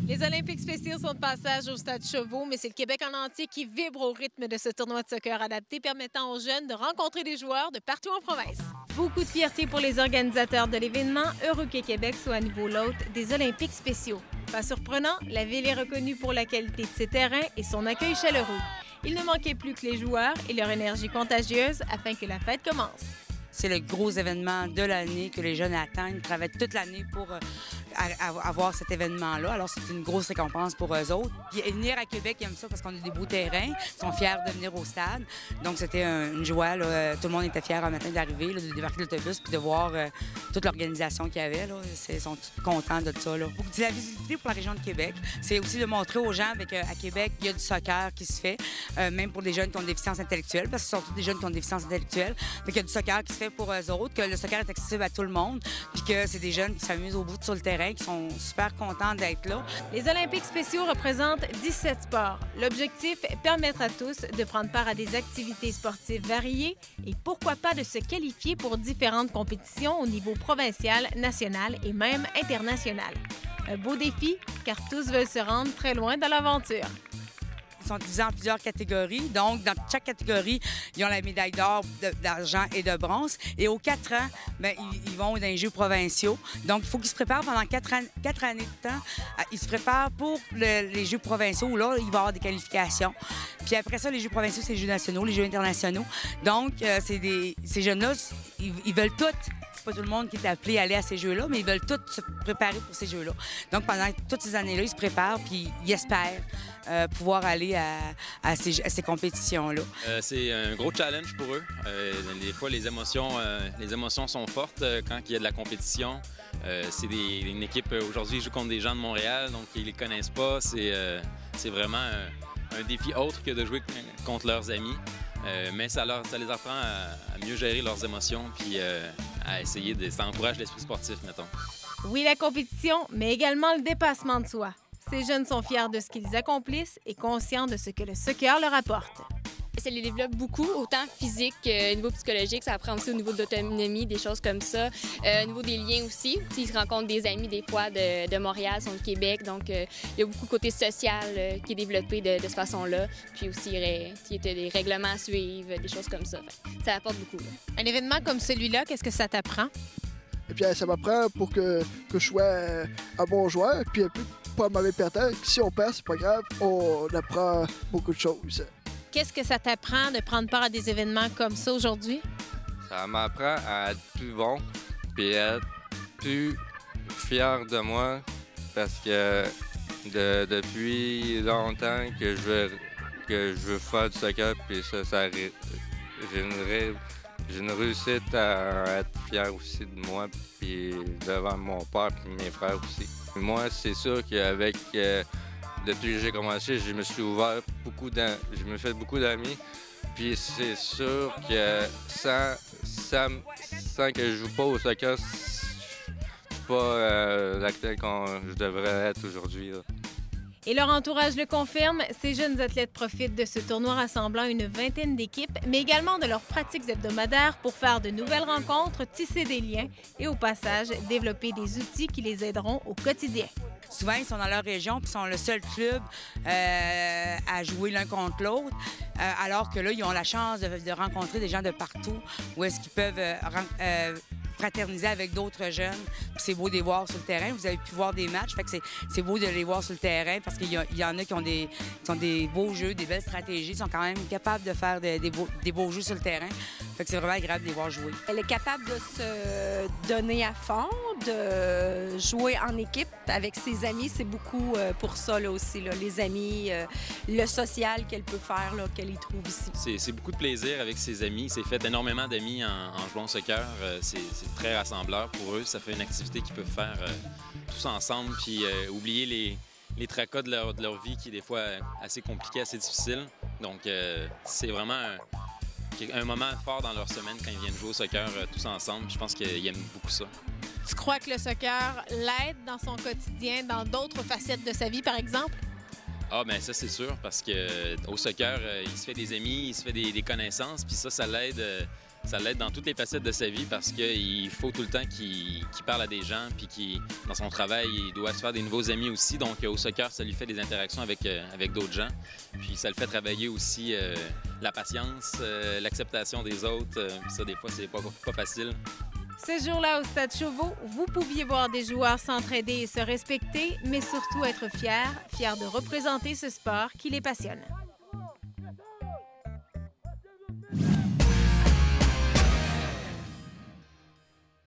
Les Olympiques spéciaux sont de passage au Stade Chauveau, mais c'est le Québec en entier qui vibre au rythme de ce tournoi de soccer adapté permettant aux jeunes de rencontrer des joueurs de partout en province. Beaucoup de fierté pour les organisateurs de l'événement, heureux que Québec soit à nouveau l'hôte des Olympiques spéciaux. Pas surprenant, la ville est reconnue pour la qualité de ses terrains et son accueil chaleureux. Il ne manquait plus que les joueurs et leur énergie contagieuse afin que la fête commence. C'est le gros événement de l'année que les jeunes atteignent. Ils travaillent toute l'année pour avoir cet événement-là. Alors, c'est une grosse récompense pour eux autres. Puis venir à Québec, ils aiment ça parce qu'on a des beaux terrains. Ils sont fiers de venir au stade. Donc, c'était une joie. Là. Tout le monde était fier un matin d'arriver, de débarquer l'autobus puis de voir toute l'organisation qu'il y avait. Là. Ils sont tous contents de ça. Là. C'est la visibilité pour la région de Québec. C'est aussi de montrer aux gens qu'à Québec, il y a du soccer qui se fait, même pour des jeunes qui ont des déficiences intellectuelles, parce que ce sont tous des jeunes qui ont des déficiences intellectuelles. Fait qu'il y a du soccer qui se fait pour eux autres, que le soccer est accessible à tout le monde, puis que c'est des jeunes qui s'amusent au bout sur le terrain, qui sont super contents d'être là. Les Olympiques spéciaux représentent 17 sports. L'objectif est permettre à tous de prendre part à des activités sportives variées et pourquoi pas de se qualifier pour différentes compétitions au niveau provincial, national et même international. Un beau défi, car tous veulent se rendre très loin dans l'aventure. Ils sont divisés en plusieurs catégories. Donc, dans chaque catégorie, ils ont la médaille d'or, d'argent et de bronze. Et aux 4 ans, bien, ils vont dans les Jeux provinciaux. Donc, il faut qu'ils se préparent pendant 4 années de temps. Ils se préparent pour les Jeux provinciaux où là, il va y avoir des qualifications. Puis après ça, les Jeux provinciaux, c'est les Jeux nationaux, les Jeux internationaux. Donc, ces jeunes-là, ils veulent tout. C'est pas tout le monde qui est appelé à aller à ces Jeux-là, mais ils veulent tous se préparer pour ces Jeux-là. Donc, pendant toutes ces années-là, ils se préparent puis ils espèrent pouvoir aller à ces compétitions-là. C'est un gros challenge pour eux. Des fois, les émotions sont fortes quand il y a de la compétition. C'est une équipe, aujourd'hui, ils jouent contre des gens de Montréal, donc ils les connaissent pas. C'est vraiment un défi autre que de jouer contre leurs amis. Mais ça les apprend à mieux gérer leurs émotions puis à essayer ça encourage l'esprit sportif, mettons. Oui, la compétition, mais également le dépassement de soi. Ces jeunes sont fiers de ce qu'ils accomplissent et conscients de ce que le soccer leur apporte. Ça les développe beaucoup, autant physique qu'au niveau psychologique. Ça apprend aussi au niveau de l'autonomie, des choses comme ça. Au niveau des liens aussi. Ils se rencontrent des amis des fois de Montréal, sont du Québec. Donc, il y a beaucoup de côté social qui est développé de cette façon-là. Puis aussi, il y a des règlements à suivre, des choses comme ça. Ça apporte beaucoup. Là. Un événement comme celui-là, qu'est-ce que ça t'apprend? Et puis, ça m'apprend pour que je sois un bon joueur, puis un peu pas un mauvais perdant. Si on perd, c'est pas grave, on apprend beaucoup de choses. Qu'est-ce que ça t'apprend de prendre part à des événements comme ça aujourd'hui? Ça m'apprend à être plus bon puis être plus fier de moi parce que depuis longtemps que je veux faire du soccer puis j'ai une réussite à être fier aussi de moi puis devant mon père et mes frères aussi. Moi, c'est sûr qu'avec depuis que j'ai commencé, je me suis ouvert je me fais beaucoup d'amis. Puis c'est sûr que sans que je joue pas au soccer, je suis pas l'acteur que je devrais être aujourd'hui. Et leur entourage le confirme, ces jeunes athlètes profitent de ce tournoi rassemblant une vingtaine d'équipes, mais également de leurs pratiques hebdomadaires pour faire de nouvelles rencontres, tisser des liens et au passage, développer des outils qui les aideront au quotidien. Souvent, ils sont dans leur région puis sont le seul club à jouer l'un contre l'autre, alors que là, ils ont la chance de rencontrer des gens de partout où est-ce qu'ils peuvent fraterniser avec d'autres jeunes. Puis c'est beau de les voir sur le terrain. Vous avez pu voir des matchs, fait que c'est beau de les voir sur le terrain parce qu'il y en a qui ont des beaux jeux, des belles stratégies. Ils sont quand même capables de faire des beaux jeux sur le terrain. Fait que c'est vraiment agréable de les voir jouer. Elle est capable de se donner à fond, de jouer en équipe avec ses amis. C'est beaucoup pour ça là, aussi, là, les amis, le social qu'elle peut faire, là, qu'elle y trouve ici. C'est beaucoup de plaisir avec ses amis. Il s'est fait énormément d'amis en jouant au soccer. C'est très rassembleur pour eux. Ça fait une activité qu'ils peuvent faire tous ensemble puis oublier les tracas de leur vie qui est des fois assez compliqué, assez difficile. Donc, c'est vraiment un moment fort dans leur semaine quand ils viennent jouer au soccer tous ensemble. Je pense qu'ils aiment beaucoup ça. Tu crois que le soccer l'aide dans son quotidien, dans d'autres facettes de sa vie, par exemple? Ah, bien ça, c'est sûr, parce qu'au soccer, il se fait des amis, il se fait des connaissances, puis ça l'aide. Ça l'aide dans toutes les facettes de sa vie parce qu'il faut tout le temps qu'il parle à des gens, puis dans son travail, il doit se faire des nouveaux amis aussi. Donc, au soccer, ça lui fait des interactions avec d'autres gens. Puis, ça le fait travailler aussi la patience, l'acceptation des autres. Puis ça, des fois, c'est pas facile. Ce jour-là, au Stade Chauveau, vous pouviez voir des joueurs s'entraider et se respecter, mais surtout être fiers de représenter ce sport qui les passionne.